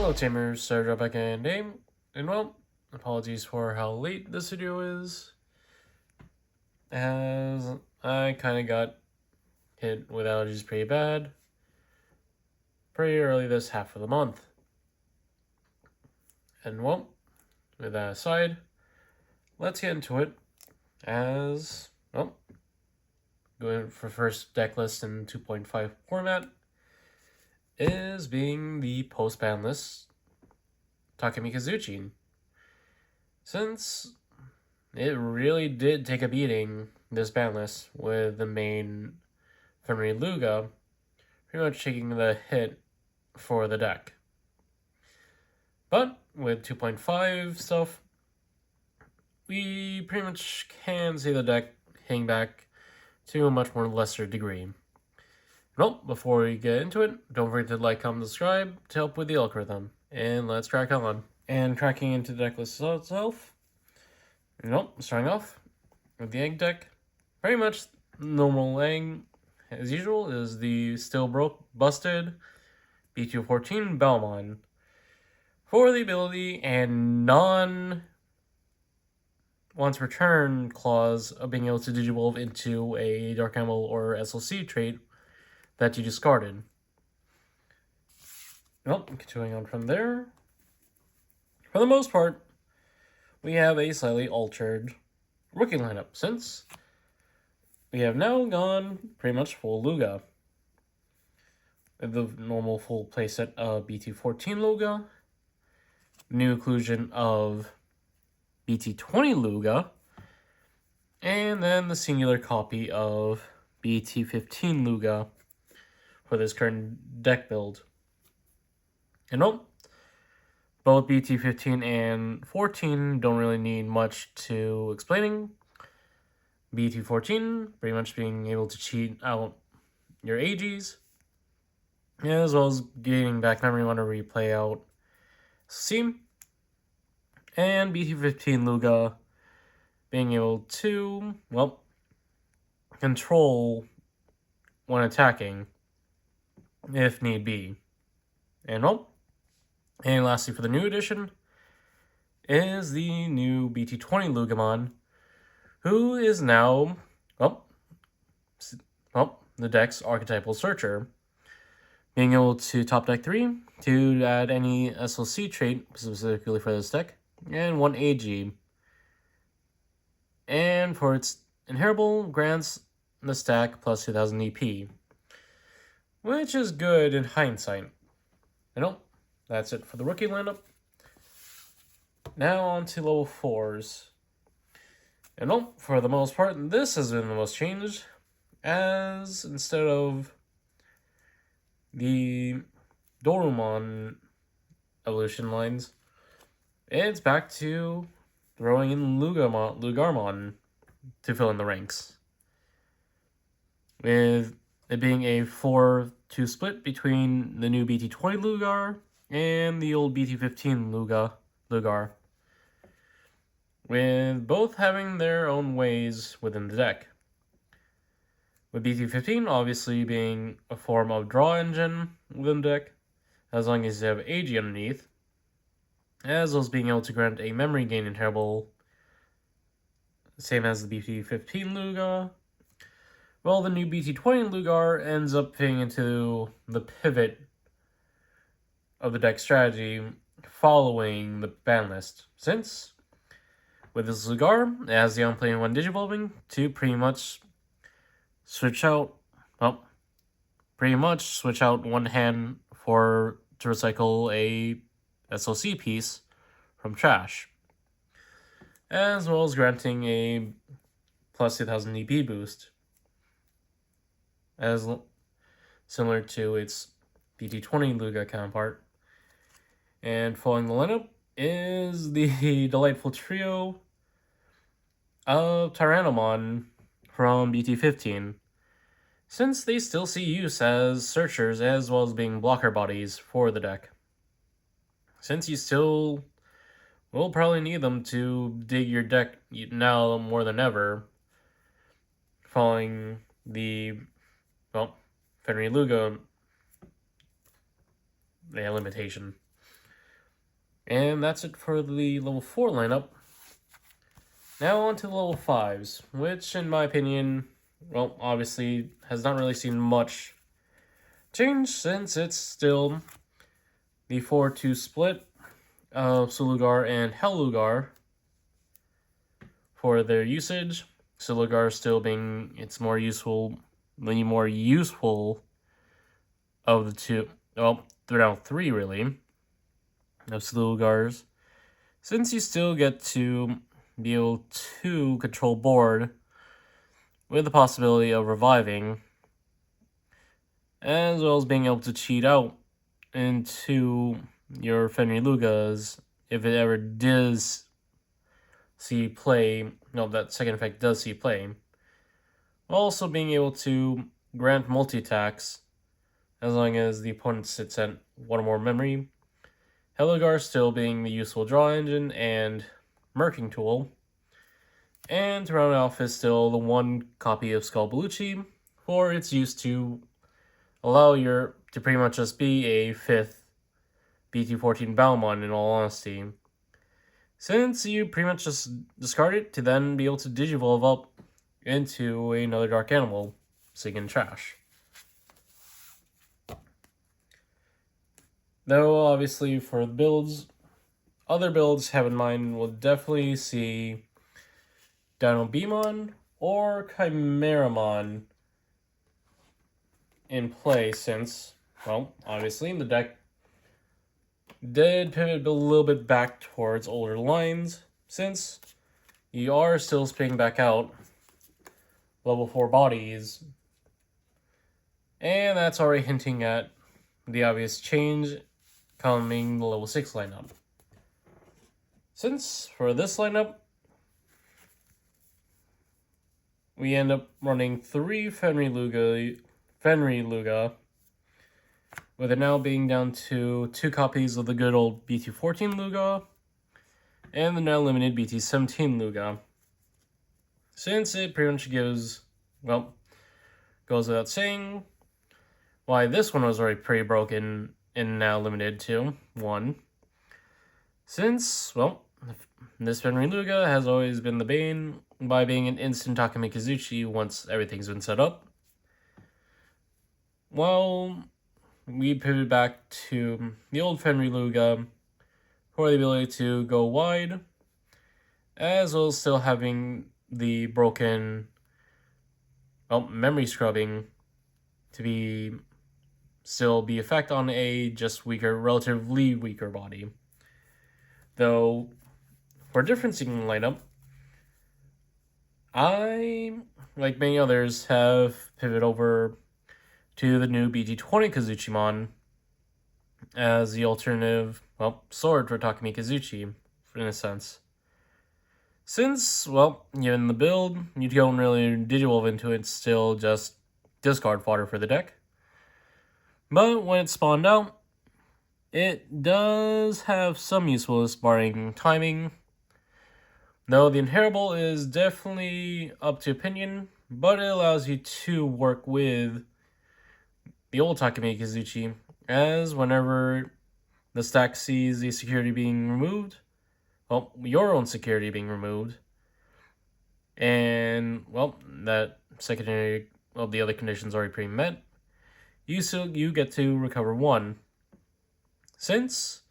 Hello Tamer, Sarah back and Dame, and well, apologies for how late this video is, as I kind of got hit with allergies pretty bad, pretty early this half of the month. And well, with that aside, let's get into it, as, well, going for first deck list in 2.5 format is being the post-ban list, Takemikazuchi. Since it really did take a beating, this ban list, with the main Fenrilooga pretty much taking the hit for the deck. But with 2.5 stuff, we pretty much can see the deck hitting back to a much more lesser degree. Well, before we get into it, don't forget to like, comment, subscribe to help with the algorithm. And let's crack on. And cracking into the deck list itself, starting off with the egg deck, pretty much normal egg as usual is the still busted B214 Belmon for the ability and once return clause of being able to digivolve into a Dark Animal or SLC trait that you discarded. Well, continuing on from there, for the most part, we have a slightly altered rookie lineup, since we have now gone pretty much full Luga. The normal full playset of BT14 Luga, new inclusion of BT20 Luga, and then the singular copy of BT15 Luga for this current deck build. And both BT15 and 14 don't really need much to explaining. BT14 pretty much being able to cheat out your AGs, as well as gaining back memory whenever you play out Steam. And BT15 Luga being able to, control when attacking if need be. And lastly for the new edition is the new BT20 Loogamon, who is now, the deck's archetypal searcher, being able to top deck 3 to add any SLC trait specifically for this deck, and 1 AG. And for its inheritable, grants the stack plus 2000 EP, which is good in hindsight. And that's it for the rookie lineup. Now on to level 4s. And for the most part, this has been the most changed, as instead of the Dorumon evolution lines, it's back to throwing in Lugarmon to fill in the ranks, with it being a 4-2 split between the new BT20 Lugar and the old BT15 Lugar, with both having their own ways within the deck. With BT15 obviously being a form of draw engine within the deck, as long as you have AG underneath, as well as being able to grant a memory gain inheritable, same as the BT15 Luga. Well, the new BT20 Lugar ends up fitting into the pivot of the deck strategy following the ban list, since with this Lugar, it has the on-playing one digivolving to pretty much switch out one hand to recycle a SLC piece from trash, as well as granting a plus 2000 EP boost, as similar to its BT20 Luga counterpart. And following the lineup is the delightful trio of Tyrannomon from BT15, since they still see use as searchers as well as being blocker bodies for the deck, since you still will probably need them to dig your deck now more than ever, following the, Fenrilooga limitation. And that's it for the level 4 lineup. Now on to the level 5s, which in my opinion, well, obviously has not really seen much change since it's still the 4-2 split of Sulugar and Hellugar for their usage. Sulugar still being the more useful of the two. Well, they're now 3 really of Slugars, since you still get to be able to control board with the possibility of reviving, as well as being able to cheat out into your Fenriloogas if it ever does see play. No, that second effect does see play. Also being able to grant multi-attacks as long as the opponent sits at 1 or more memory. Hellugar still being the useful draw engine and merking tool. And to round off is still the 1 copy of Skull Bellucci for its use to allow to pretty much just be a 5th BT14 Balmon in all honesty. Since you pretty much just discard it to then be able to Digivolve up into another Dark Animal, singing trash. Though, obviously, for the builds, other builds have in mind will definitely see Dinobemon or Chimeramon in play since, well, obviously, the deck did pivot a little bit back towards older lines since you are still spinning back out level 4 bodies. And that's already hinting at the obvious change coming the level 6 lineup. Since for this lineup, we end up running 3 Fenrilooga, with it now being down to 2 copies of the good old BT14 Luga and the now limited BT17 Luga. Since it pretty much gives, well, goes without saying why this one was already pretty broken and now limited to 1. Since, well, this Fenrilooga has always been the bane by being an instant Takemikazuchi once everything's been set up. Well, we pivot back to the old Fenrilooga for the ability to go wide, as well as still having the broken, well, memory scrubbing to still be effect on a just relatively weaker body. Though, for differencing lineup, I, like many others, have pivoted over to the new BT20 Kazuchimon as the alternative, well, sword for Takemikazuchi, in a sense. Since, well, given the build, you don't really Digivolve into it, it's still just discard fodder for the deck. But when it spawned out, it does have some usefulness barring timing. Though the inheritable is definitely up to opinion, but it allows you to work with the old Takemikazuchi, as whenever the stack sees the security being removed, well, your own security being removed, and, well, that secondary, well, the other conditions already pretty met, you get to recover 1. Since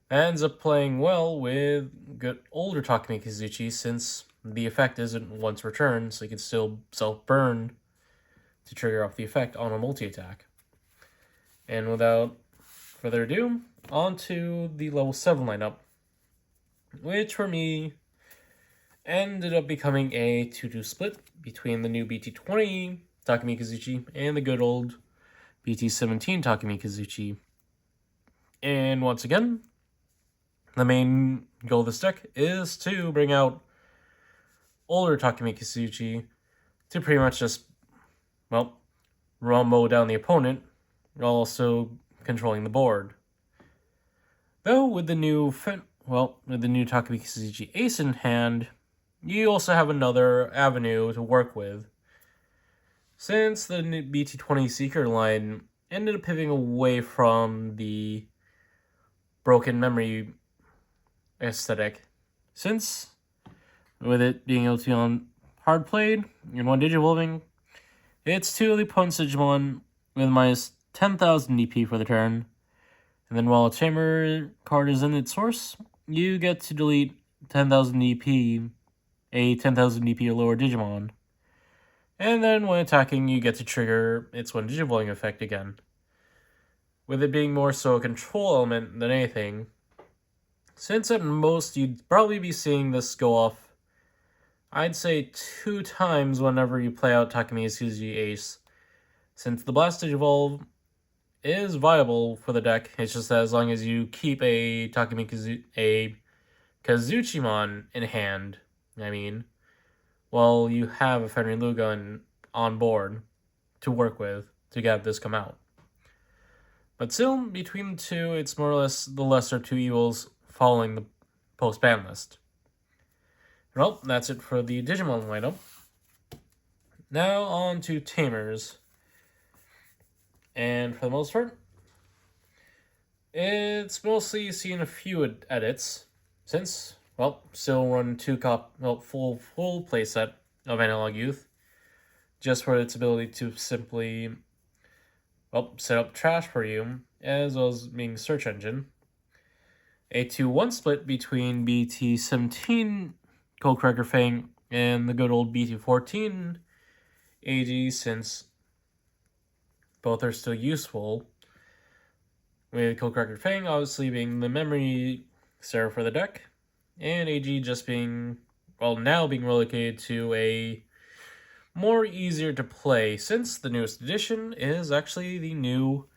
that ends up playing well with good older Takemikazuchi, since the effect isn't once returned, so you can still self-burn to trigger off the effect on a multi-attack. And without further ado, on to the level 7 lineup, which for me ended up becoming a 2-2 split between the new BT20 Takemikazuchi and the good old BT17 Takemikazuchi. And once again, the main goal of this deck is to bring out older Takemikazuchi to pretty much just, well, rumble down the opponent, while also controlling the board. Though with the new Takemikazuchi Ace in hand, you also have another avenue to work with. Since the new BT20 Seeker line ended up pivoting away from the broken memory aesthetic, since with it being able to be on hard played in one Digivolving, it's 2 of the opponent's Digimon with minus 10,000 DP for the turn. And then while a Tamer card is in its source, you get to delete 10,000 DP, a 10,000 DP or lower Digimon. And then when attacking, you get to trigger its one Digivolving effect again. With it being more so a control element than anything, since at most you'd probably be seeing this go off, I'd say 2 times whenever you play out Takemikazuchi Ace, since the Blast Digivolve is viable for the deck. It's just that as long as you keep a Kazuchimon in hand, while you have a Fenriloogamon on board to work with to get this come out. But still, between the two, it's more or less the lesser two evils following the post-ban list. Well, that's it for the Digimon lineup. Now on to Tamers. And for the most part, it's mostly seen a few edits, since, well, still run full playset of Analog Youth, just for its ability to simply, well, set up trash for you, as well as being search engine. A 2-1 split between BT17 Coldcracker Fang and the good old BT14 AG, since both are still useful, with Coldcracker Fang obviously being the memory server for the deck, and AG just being, well, now being relegated to a more easier to play, since the newest edition is actually the new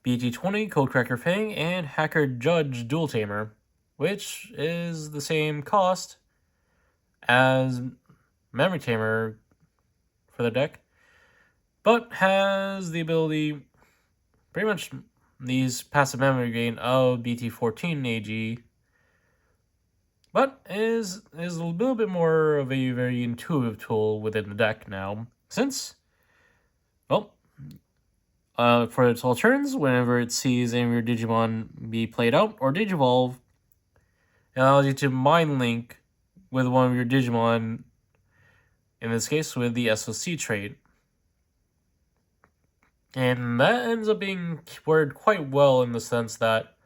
BT20 Coldcracker Fang and Hacker Judge Dual Tamer, which is the same cost as Memory Tamer for the deck, but has the ability, pretty much these passive memory gain of BT14 AG, but is a little bit more of a very intuitive tool within the deck now, since, well, for its all turns, whenever it sees any of your Digimon be played out or Digivolve, it allows you to Mind Link with one of your Digimon, in this case with the SOC trait. And that ends up being worded quite well in the sense that,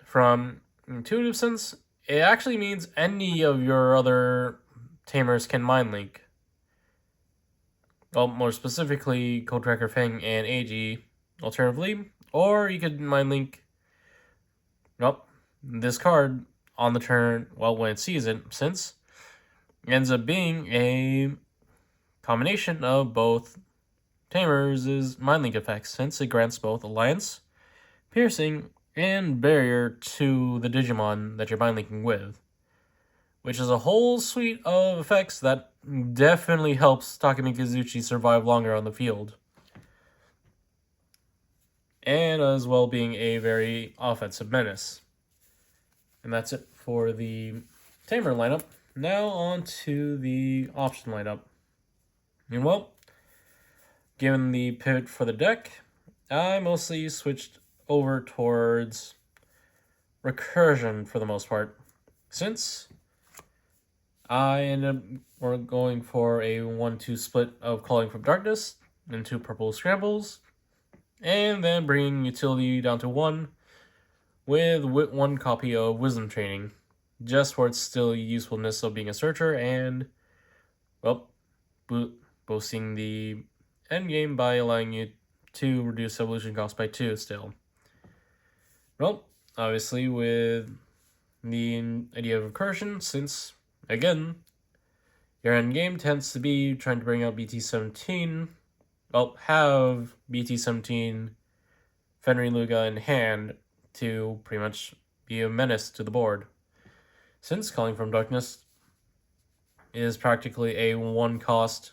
from intuitive sense, it actually means any of your other Tamers can Mind Link. Well, more specifically, Coldcracker Fang and AG, alternatively, or you could Mind Link, well, this card on the turn, well, when it sees it, since it ends up being a combination of both Tamers' Mind Link effects, since it grants both Alliance, Piercing, and Barrier to the Digimon that you're Mind Linking with, which is a whole suite of effects that definitely helps Takemikazuchi survive longer on the field, and as well being a very offensive menace. And that's it for the Tamer lineup. Now on to the option lineup. And well, given the pivot for the deck, I mostly switched over towards recursion for the most part, since I ended up going for a 1-2 split of Calling from Darkness into purple scrambles, and then bringing utility down to 1 with 1 copy of Wisdom Training, just for its still usefulness of being a searcher and, well, boosting the endgame by allowing you to reduce evolution cost by 2 still. Well, obviously with the idea of recursion, since, again, your endgame tends to be trying to bring out BT17, well, have BT17 Fenrilooga in hand to pretty much be a menace to the board, since Calling from Darkness is practically a 1-cost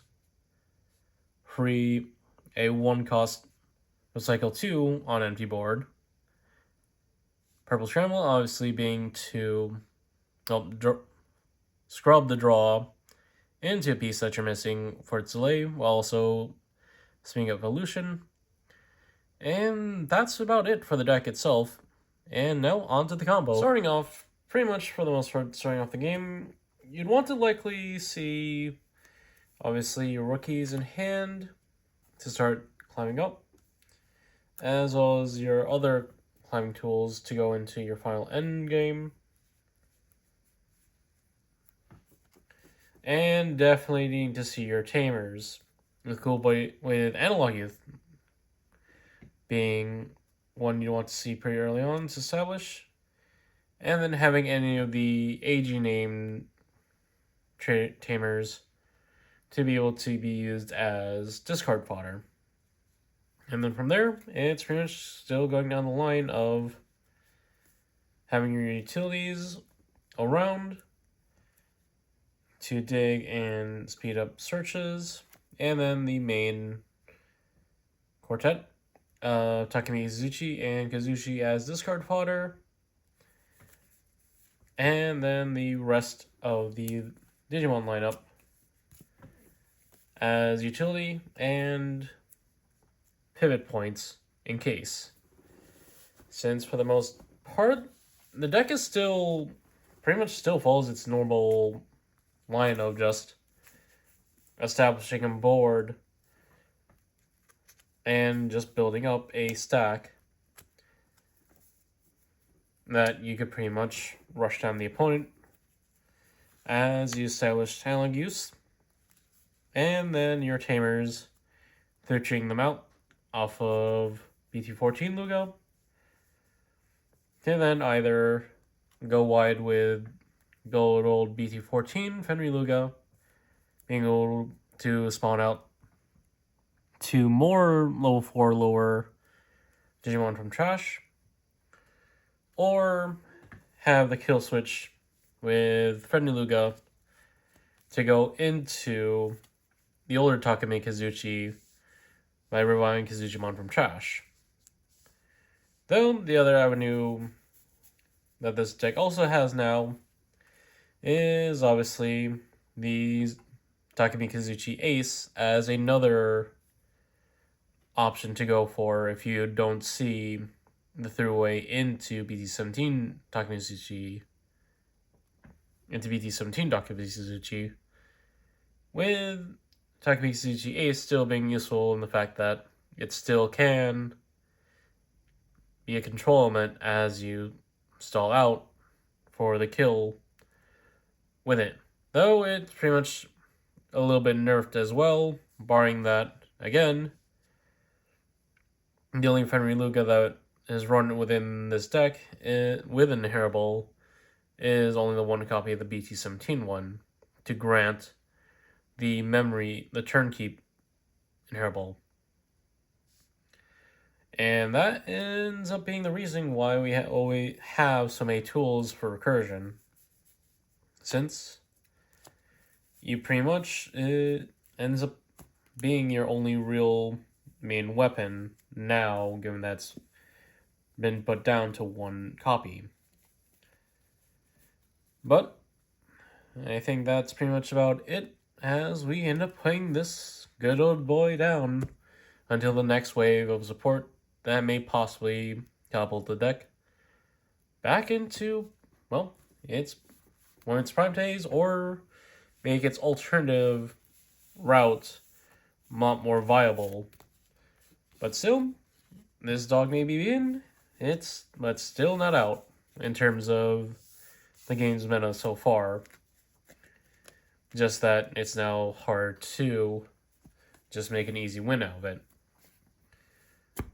recycle 2 on empty board. Purple Scramble obviously being to scrub the draw into a piece that you're missing for its delay, while also speeding up evolution. And that's about it for the deck itself. And now on to the combo. Starting off pretty much for the most part, starting off the game, you'd want to likely see, obviously, your rookies in hand to start climbing up, as well as your other climbing tools to go into your final end game. And definitely need to see your Tamers, with cool boy with analog youth being one you want to see pretty early on to establish, and then having any of the AG named Tamers to be able to be used as discard fodder. And then from there, it's pretty much still going down the line of having your utilities around to dig and speed up searches, and then the main quartet, Takemikazuchi and Kazuchi as discard fodder, and then the rest of the Digimon lineup as utility and pivot points in case. Since for the most part, the deck is still pretty much still follows its normal line of just establishing a board and just building up a stack that you could pretty much rush down the opponent as you establish analog use, and then your Tamers filtering them out off of BT14 Lugo to then either go wide with good old BT14 Fenriloogamon, being able to spawn out to more level 4 lower Digimon from trash, or have the kill switch with Fenriloogamon to go into the older Takemikazuchi by reviving Kazujimon from trash. Though the other avenue that this deck also has now is obviously the Takemikazuchi Ace as another option to go for if you don't see the throughway into BT17 Takemikazuchi, with Takemikazuchi Ace still being useful in the fact that it still can be a control element as you stall out for the kill with it. Though it's pretty much a little bit nerfed as well, barring that, again, the only Fenriloogamon that is run within this deck with Inheritable is only the one copy of the BT17 one to grant the turn keep Inheritable. And that ends up being the reason why we always have so many tools for recursion. Since you pretty much, it ends up being your only real main weapon now, given that's been put down to one copy. But I think that's pretty much about it, as we end up putting this good old boy down until the next wave of support that may possibly catapult the deck back into, well, it's one of its prime days, or make its alternative route a lot more viable. But still, this dog may be in, but still not out in terms of the game's meta so far. Just that it's now hard to just make an easy win out of it.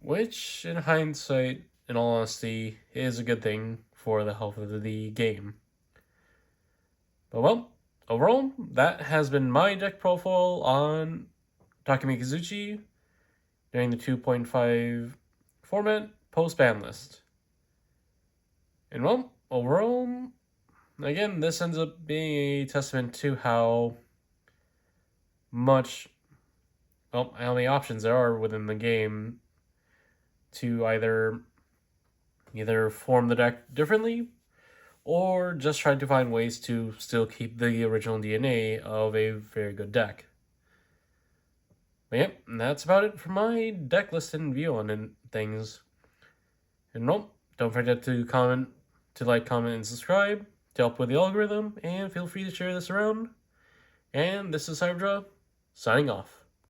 Which, in hindsight, in all honesty, is a good thing for the health of the game. But well, overall, that has been my deck profile on Takemikazuchi during the 2.5 format post-ban list. And well, overall, again, this ends up being a testament to how many options there are within the game to either form the deck differently or just try to find ways to still keep the original DNA of a very good deck. But yep, that's about it for my deck list and view on things. And nope, don't forget to comment to like, comment, and subscribe to help with the algorithm, and feel free to share this around. And this is Cyberdraw, signing off.